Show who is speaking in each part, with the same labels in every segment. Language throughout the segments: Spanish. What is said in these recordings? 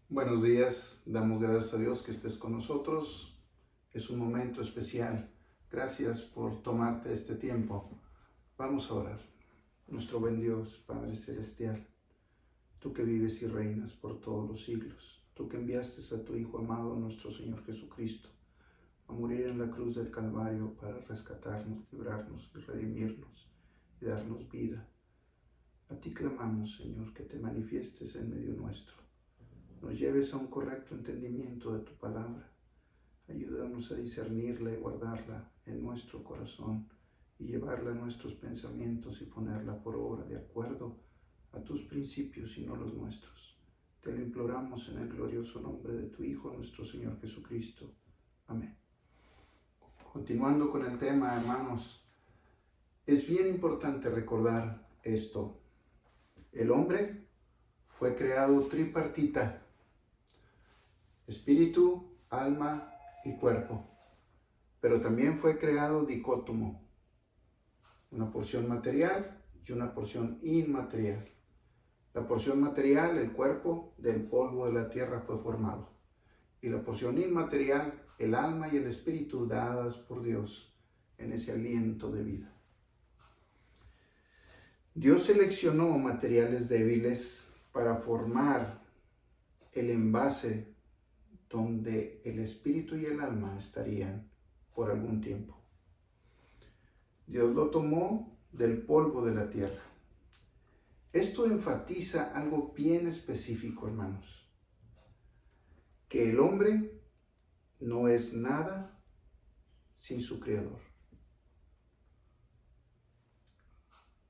Speaker 1: Buenos días, damos gracias a Dios que estés con nosotros. Es un momento especial. Gracias por tomarte este tiempo. Vamos a orar. Nuestro buen Dios, Padre Celestial, tú que vives y reinas por todos los siglos, tú que enviaste a tu Hijo amado, nuestro Señor Jesucristo, a morir en la cruz del Calvario para rescatarnos, librarnos y redimirnos y darnos vida. A ti clamamos, Señor, que te manifiestes en medio nuestro. Nos lleves a un correcto entendimiento de tu palabra. Ayúdanos a discernirla y guardarla en nuestro corazón y llevarla a nuestros pensamientos y ponerla por obra de acuerdo a tus principios y no los nuestros. Te lo imploramos en el glorioso nombre de tu Hijo, nuestro Señor Jesucristo. Amén. Continuando con el tema, hermanos, es bien importante recordar esto. El hombre fue creado tripartita: espíritu, alma y cuerpo. Pero también fue creado dicótomo, una porción material y una porción inmaterial. La porción material, el cuerpo, del polvo de la tierra fue formado. Y la porción inmaterial, el alma y el espíritu, dadas por Dios en ese aliento de vida. Dios seleccionó materiales débiles para formar el envase donde el espíritu y el alma estarían por algún tiempo. Dios lo tomó del polvo de la tierra. Esto enfatiza algo bien específico, hermanos, que el hombre no es nada sin su Creador.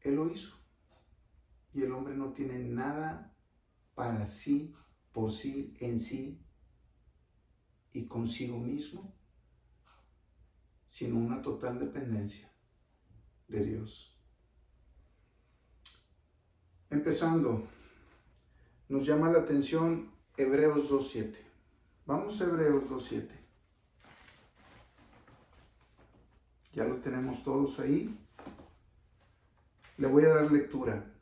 Speaker 1: Él lo hizo, y el hombre no tiene nada para sí, por sí, en sí y consigo mismo, sino una total dependencia de Dios. Empezando, nos llama la atención Hebreos 2:7. Vamos a Hebreos 2:7. Ya lo tenemos todos ahí. Le voy a dar lectura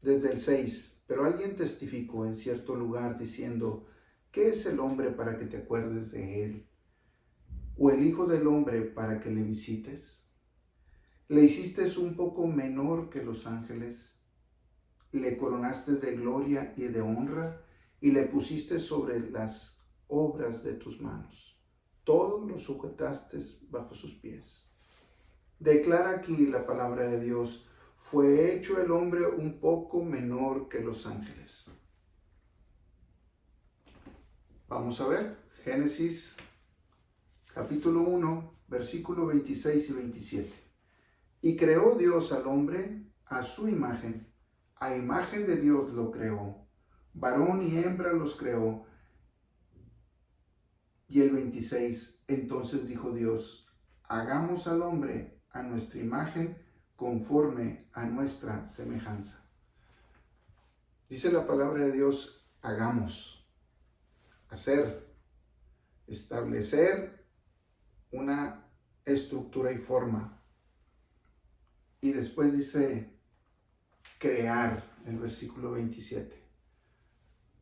Speaker 1: desde el 6. Pero alguien testificó en cierto lugar diciendo: ¿qué es el hombre para que te acuerdes de él? ¿O el hijo del hombre para que le visites? Le hiciste un poco menor que los ángeles, le coronaste de gloria y de honra, y le pusiste sobre las obras de tus manos. Todo lo sujetaste bajo sus pies. Declara aquí la palabra de Dios: fue hecho el hombre un poco menor que los ángeles. Vamos a ver, Génesis capítulo 1, versículo 26 y 27. Y creó Dios al hombre a su imagen, a imagen de Dios lo creó, varón y hembra los creó. Y el 26, entonces dijo Dios: hagamos al hombre a nuestra imagen, conforme a nuestra semejanza. Dice la palabra de Dios: hagamos, hacer, establecer una estructura y forma. Y después dice crear, el versículo 27.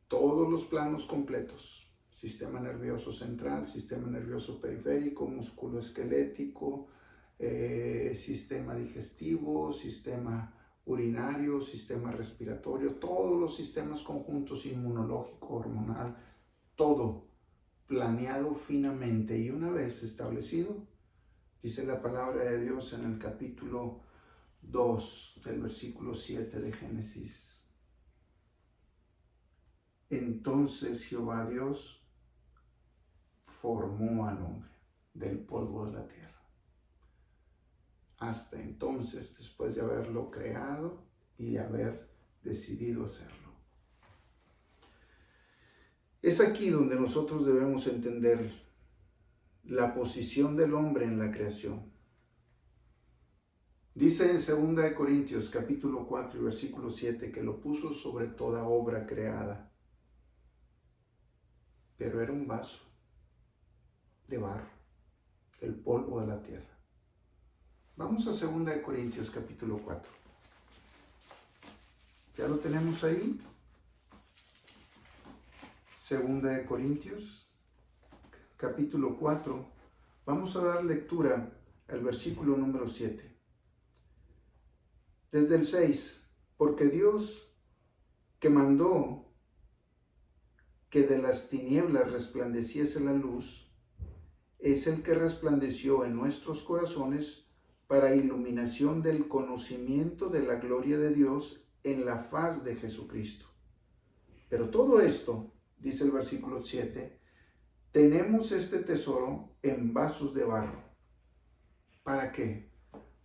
Speaker 1: Todos los planos completos: sistema nervioso central, sistema nervioso periférico, músculo esquelético, sistema digestivo, sistema urinario, sistema respiratorio, todos los sistemas conjuntos, inmunológico, hormonal, todo planeado finamente. Y una vez establecido, dice la palabra de Dios en el capítulo 2 del versículo 7 de Génesis: entonces Jehová Dios formó al hombre del polvo de la tierra. Hasta entonces, después de haberlo creado y haber decidido hacerlo. Es aquí donde nosotros debemos entender la posición del hombre en la creación. Dice en 2 Corintios capítulo 4 y versículo 7 que lo puso sobre toda obra creada. Pero era un vaso de barro, el polvo de la tierra. Vamos a 2 Corintios capítulo 4. ¿Ya lo tenemos ahí? Segunda de Corintios, capítulo 4. Vamos a dar lectura al versículo número 7. Desde el 6, porque Dios que mandó que de las tinieblas resplandeciese la luz, es el que resplandeció en nuestros corazones para iluminación del conocimiento de la gloria de Dios en la faz de Jesucristo. Pero todo esto, dice el versículo 7, tenemos este tesoro en vasos de barro. ¿Para qué?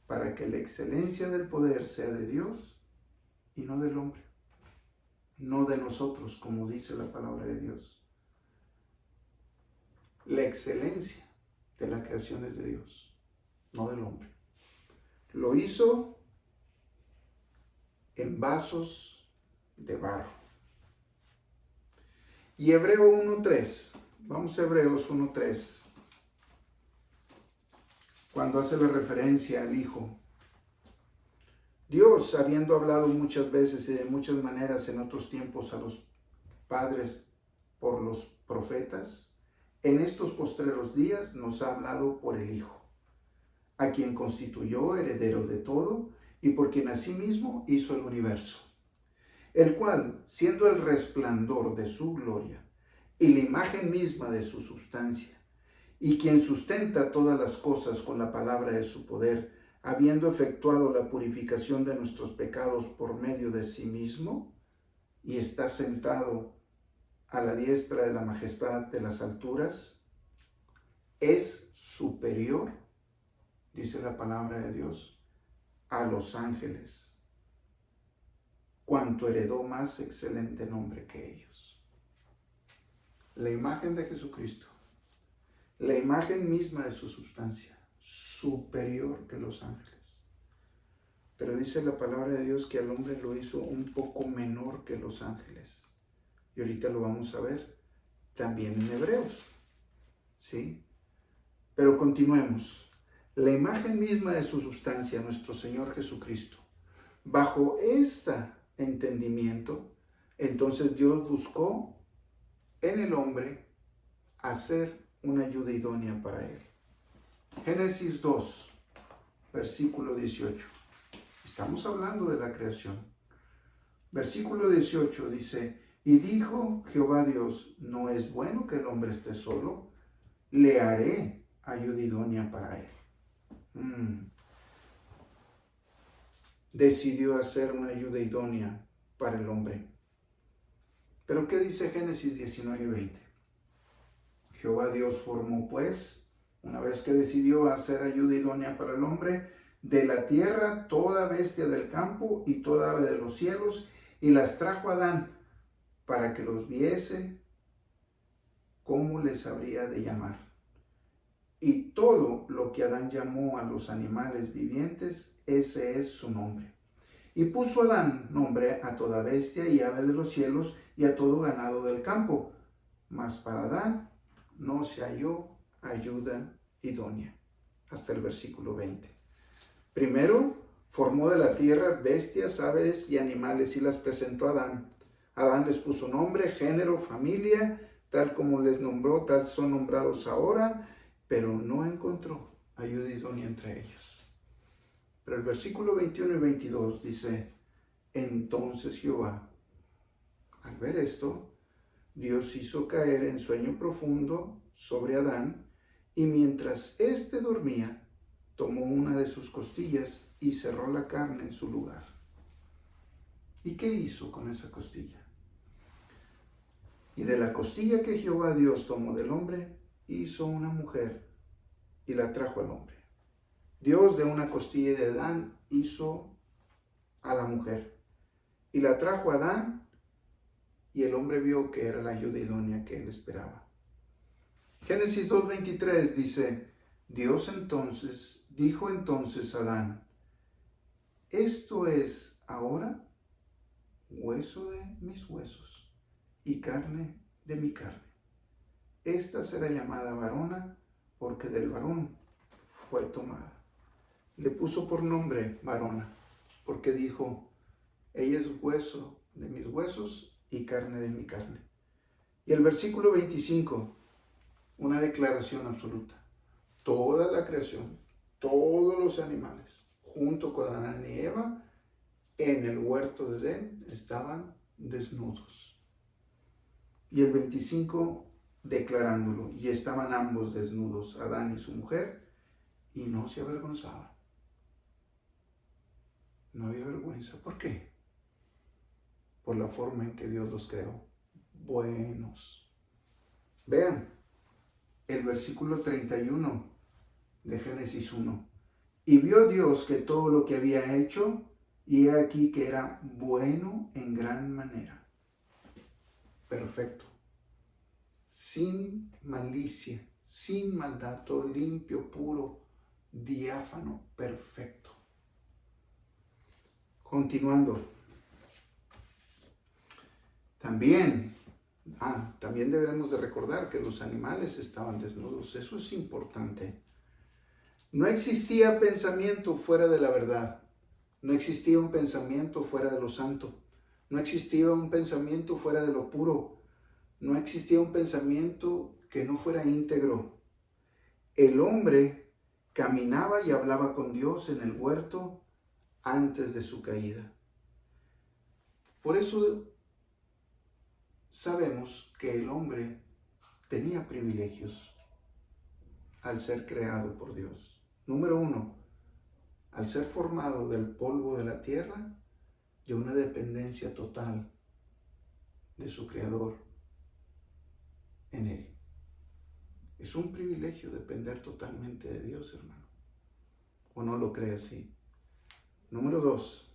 Speaker 1: Para que la excelencia del poder sea de Dios y no del hombre. No de nosotros, como dice la palabra de Dios. La excelencia de la creación es de Dios, no del hombre. Lo hizo en vasos de barro. Y Hebreo 1.3, vamos a Hebreos 1.3, cuando hace la referencia al Hijo. Dios, habiendo hablado muchas veces y de muchas maneras en otros tiempos a los padres por los profetas, en estos postreros días nos ha hablado por el Hijo, a quien constituyó heredero de todo y por quien asimismo hizo el universo, el cual, siendo el resplandor de su gloria y la imagen misma de su substancia, y quien sustenta todas las cosas con la palabra de su poder, habiendo efectuado la purificación de nuestros pecados por medio de sí mismo, y está sentado a la diestra de la majestad de las alturas, es superior, dice la palabra de Dios, a los ángeles, cuanto heredó más excelente nombre que ellos. La imagen de Jesucristo, la imagen misma de su substancia, superior que los ángeles. Pero dice la palabra de Dios que al hombre lo hizo un poco menor que los ángeles. Y ahorita lo vamos a ver también en Hebreos, ¿sí? Pero continuemos. La imagen misma de su substancia, nuestro Señor Jesucristo. Bajo este entendimiento, entonces Dios buscó en el hombre hacer una ayuda idónea para él. Génesis 2, versículo 18. Estamos hablando de la creación. Versículo 18 dice, y dijo Jehová Dios, no es bueno que el hombre esté solo, le haré ayuda idónea para él. Decidió hacer una ayuda idónea para el hombre. Pero ¿qué dice Génesis 19:20? Jehová Dios formó pues, una vez que decidió hacer ayuda idónea para el hombre, de la tierra toda bestia del campo y toda ave de los cielos, y las trajo a Adán, para que los viese cómo les habría de llamar. Y todo lo que Adán llamó a los animales vivientes, ese es su nombre. Y puso Adán nombre a toda bestia y ave de los cielos y a todo ganado del campo. Mas para Adán no se halló ayuda idónea. Hasta el versículo 20. Primero formó de la tierra bestias, aves y animales y las presentó a Adán. Adán les puso nombre, género, familia, tal como les nombró, tal son nombrados ahora, pero no encontró ayuda idónea entre ellos. Pero el versículo 21 y 22 dice, entonces Jehová, al ver esto, Dios hizo caer en sueño profundo sobre Adán, y mientras éste dormía, tomó una de sus costillas y cerró la carne en su lugar. ¿Y qué hizo con esa costilla? Y de la costilla que Jehová Dios tomó del hombre, hizo una mujer y la trajo al hombre. Dios de una costilla de Adán hizo a la mujer y la trajo a Adán, y el hombre vio que era la ayuda idónea que él esperaba. Génesis 2:23 dice, Dios entonces dijo entonces a Adán, esto es ahora hueso de mis huesos y carne de mi carne. Esta será llamada varona, porque del varón fue tomada. Le puso por nombre varona, porque dijo, ella es hueso de mis huesos y carne de mi carne. Y el versículo 25, una declaración absoluta. Toda la creación, todos los animales, junto con Adán y Eva, en el huerto de Edén, estaban desnudos. Y el 25, declarándolo, y estaban ambos desnudos, Adán y su mujer, y no se avergonzaban. No había vergüenza. ¿Por qué? Por la forma en que Dios los creó. Buenos. Vean el versículo 31 de Génesis 1. Y vio Dios que todo lo que había hecho, y he aquí que era bueno en gran manera. Perfecto. Sin malicia, sin maldad, todo limpio, puro, diáfano, perfecto. Continuando. También debemos de recordar que los animales estaban desnudos. Eso es importante. No existía pensamiento fuera de la verdad. No existía un pensamiento fuera de lo santo. No existía un pensamiento fuera de lo puro. No existía un pensamiento que no fuera íntegro. El hombre caminaba y hablaba con Dios en el huerto antes de su caída. Por eso sabemos que el hombre tenía privilegios al ser creado por Dios. Número 1, al ser formado del polvo de la tierra, de una dependencia total de su Creador en él. Es un privilegio depender totalmente de Dios, hermano. ¿O no lo cree así? Número 2,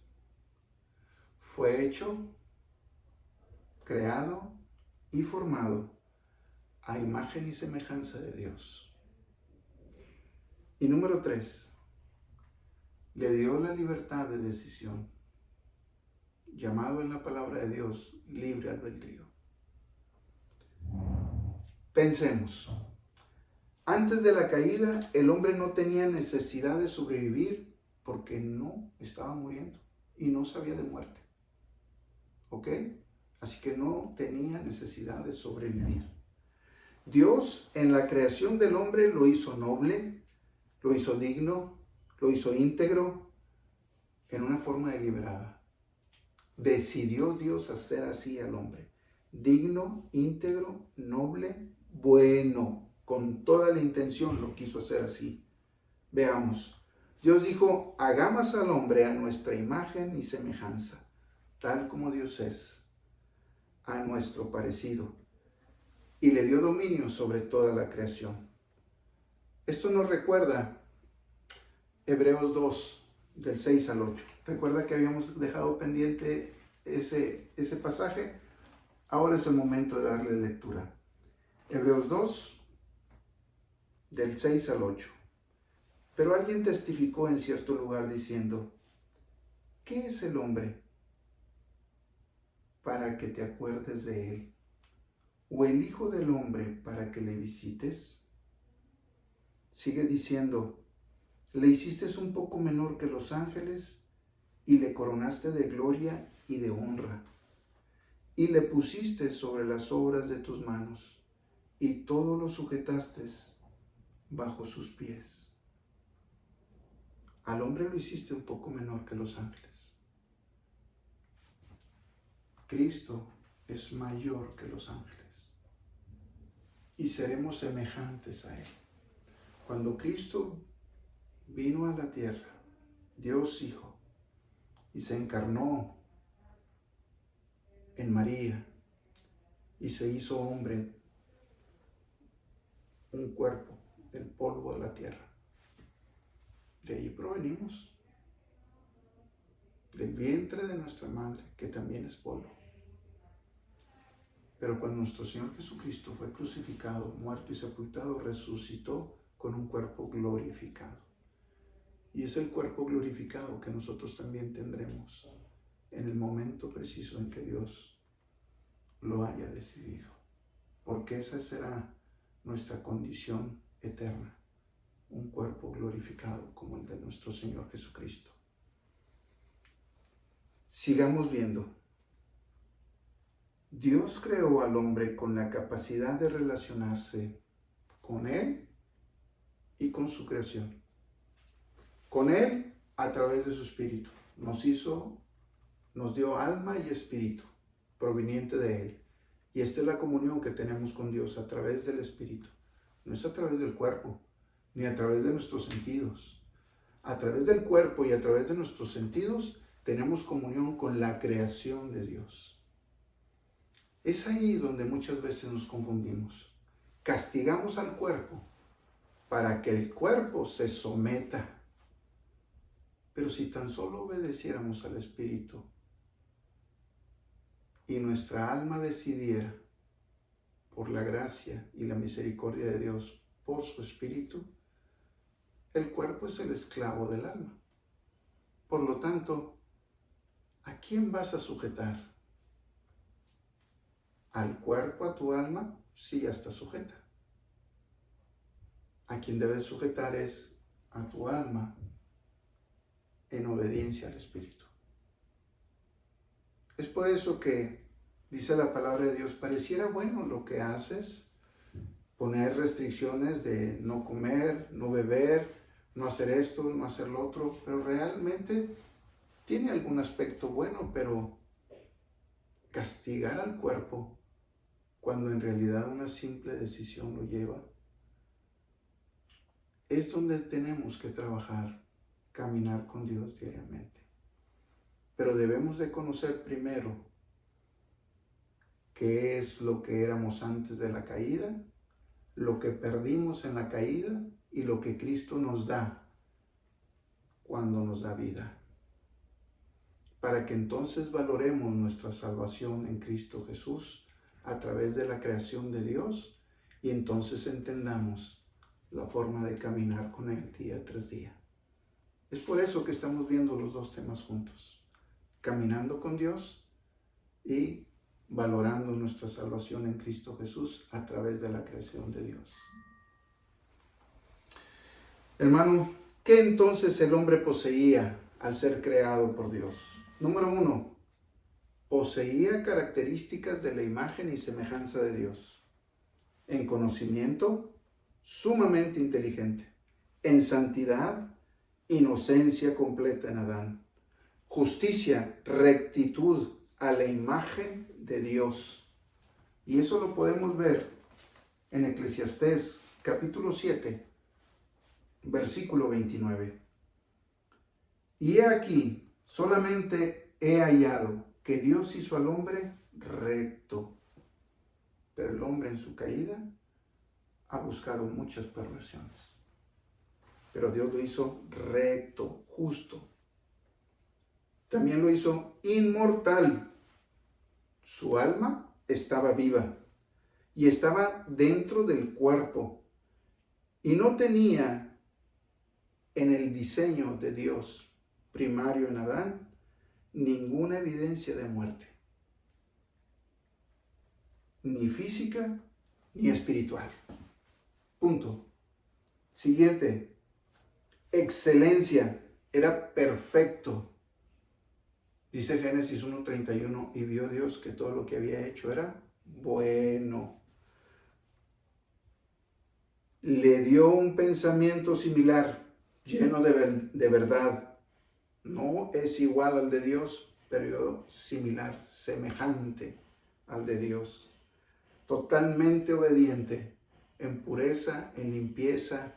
Speaker 1: fue hecho, creado y formado a imagen y semejanza de Dios. Y número 3, le dio la libertad de decisión, llamado en la palabra de Dios libre albedrío. Pensemos, antes de la caída el hombre no tenía necesidad de sobrevivir porque no estaba muriendo y no sabía de muerte. ¿Ok? Así que no tenía necesidad de sobrevivir. Dios en la creación del hombre lo hizo noble, lo hizo digno, lo hizo íntegro, en una forma deliberada. Decidió Dios hacer así al hombre. Digno, íntegro, noble, bueno. Con toda la intención lo quiso hacer así. Veamos. Dios dijo, hagamos al hombre a nuestra imagen y semejanza, tal como Dios es, a nuestro parecido. Y le dio dominio sobre toda la creación. Esto nos recuerda Hebreos 2, del 6 al 8. Recuerda que habíamos dejado pendiente ese pasaje. Ahora es el momento de darle lectura. Hebreos 2, del 6 al 8. Pero alguien testificó en cierto lugar diciendo, ¿qué es el hombre para que te acuerdes de él? ¿O el hijo del hombre para que le visites? Sigue diciendo, le hiciste un poco menor que los ángeles y le coronaste de gloria y de honra. Y le pusiste sobre las obras de tus manos y todo lo sujetaste bajo sus pies. Al hombre lo hiciste un poco menor que los ángeles. Cristo es mayor que los ángeles y seremos semejantes a él. Cuando Cristo vino a la tierra, Dios Hijo, y se encarnó en María y se hizo hombre, un cuerpo del polvo de la tierra. De ahí provenimos, del vientre de nuestra madre, que también es polvo. Pero cuando nuestro Señor Jesucristo fue crucificado, muerto y sepultado, resucitó con un cuerpo glorificado. Y es el cuerpo glorificado que nosotros también tendremos en el momento preciso en que Dios lo haya decidido. Porque esa será nuestra condición eterna. Un cuerpo glorificado como el de nuestro Señor Jesucristo. Sigamos viendo. Dios creó al hombre con la capacidad de relacionarse con Él y con su creación. Con Él a través de su espíritu. Nos dio alma y espíritu proveniente de Él. Y esta es la comunión que tenemos con Dios a través del espíritu. No es a través del cuerpo, ni a través de nuestros sentidos. A través del cuerpo y a través de nuestros sentidos tenemos comunión con la creación de Dios. Es ahí donde muchas veces nos confundimos. Castigamos al cuerpo para que el cuerpo se someta. Pero si tan solo obedeciéramos al Espíritu y nuestra alma decidiera, por la gracia y la misericordia de Dios, por su Espíritu, el cuerpo es el esclavo del alma. Por lo tanto, ¿a quién vas a sujetar? ¿Al cuerpo, a tu alma? Sí, ya está sujeta. A quien debes sujetar es a tu alma en obediencia al Espíritu. Es por eso que dice la palabra de Dios, pareciera bueno lo que haces, poner restricciones de no comer, no beber, no hacer esto, no hacer lo otro, pero realmente tiene algún aspecto bueno, pero castigar al cuerpo cuando en realidad una simple decisión lo lleva, es donde tenemos que trabajar, caminar con Dios diariamente. Pero debemos de conocer primero qué es lo que éramos antes de la caída, lo que perdimos en la caída y lo que Cristo nos da cuando nos da vida. Para que entonces valoremos nuestra salvación en Cristo Jesús a través de la creación de Dios y entonces entendamos la forma de caminar con Él día tras día. Es por eso que estamos viendo los dos temas juntos. Caminando con Dios y valorando nuestra salvación en Cristo Jesús a través de la creación de Dios. Hermano, ¿qué entonces el hombre poseía al ser creado por Dios? Número 1, poseía características de la imagen y semejanza de Dios. En conocimiento, sumamente inteligente. En santidad, inocencia completa en Adán. Justicia, rectitud a la imagen de Dios. Y eso lo podemos ver en Eclesiastés capítulo 7, versículo 29. Y he aquí, solamente he hallado que Dios hizo al hombre recto, pero el hombre en su caída ha buscado muchas perversiones. Pero Dios lo hizo recto, justo. También lo hizo inmortal. Su alma estaba viva y estaba dentro del cuerpo y no tenía en el diseño de Dios primario en Adán ninguna evidencia de muerte, ni física ni espiritual. Punto. Siguiente. Excelencia. Era perfecto. Dice Génesis 1:31, y vio Dios que todo lo que había hecho era bueno. Le dio un pensamiento similar, lleno de verdad. No es igual al de Dios, pero similar, semejante al de Dios. Totalmente obediente, en pureza, en limpieza,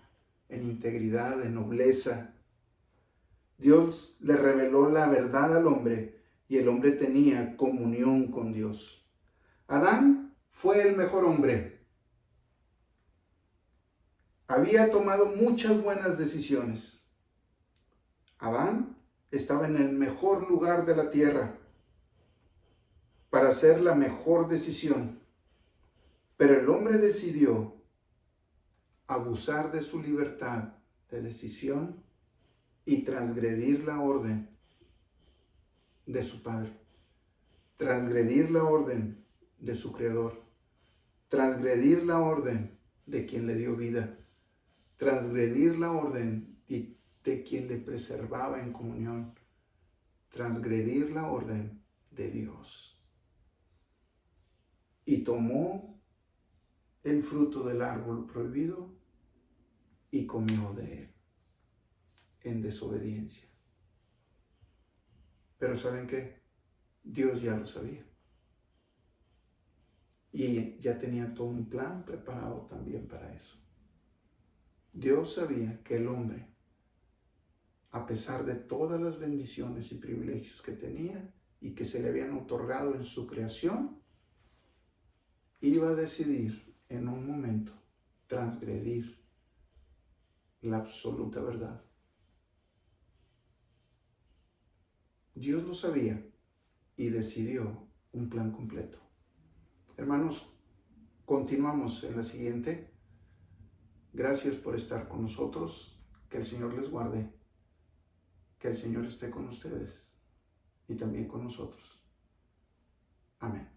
Speaker 1: en integridad, en nobleza. Dios le reveló la verdad al hombre y el hombre tenía comunión con Dios. Adán fue el mejor hombre. Había tomado muchas buenas decisiones. Adán estaba en el mejor lugar de la tierra para hacer la mejor decisión. Pero el hombre decidió abusar de su libertad de decisión y transgredir la orden de su padre, transgredir la orden de su creador, transgredir la orden de quien le dio vida, transgredir la orden de quien le preservaba en comunión, transgredir la orden de Dios. y tomó el fruto del árbol prohibido y comió de él en desobediencia. Pero ¿saben qué? Dios ya lo sabía. Y ya tenía todo un plan preparado también para eso. Dios sabía que el hombre, a pesar de todas las bendiciones y privilegios que tenía y que se le habían otorgado en su creación, iba a decidir en un momento transgredir la absoluta verdad. Dios lo sabía y decidió un plan completo. Hermanos, continuamos en la siguiente. Gracias por estar con nosotros. Que el Señor les guarde. Que el Señor esté con ustedes y también con nosotros. Amén.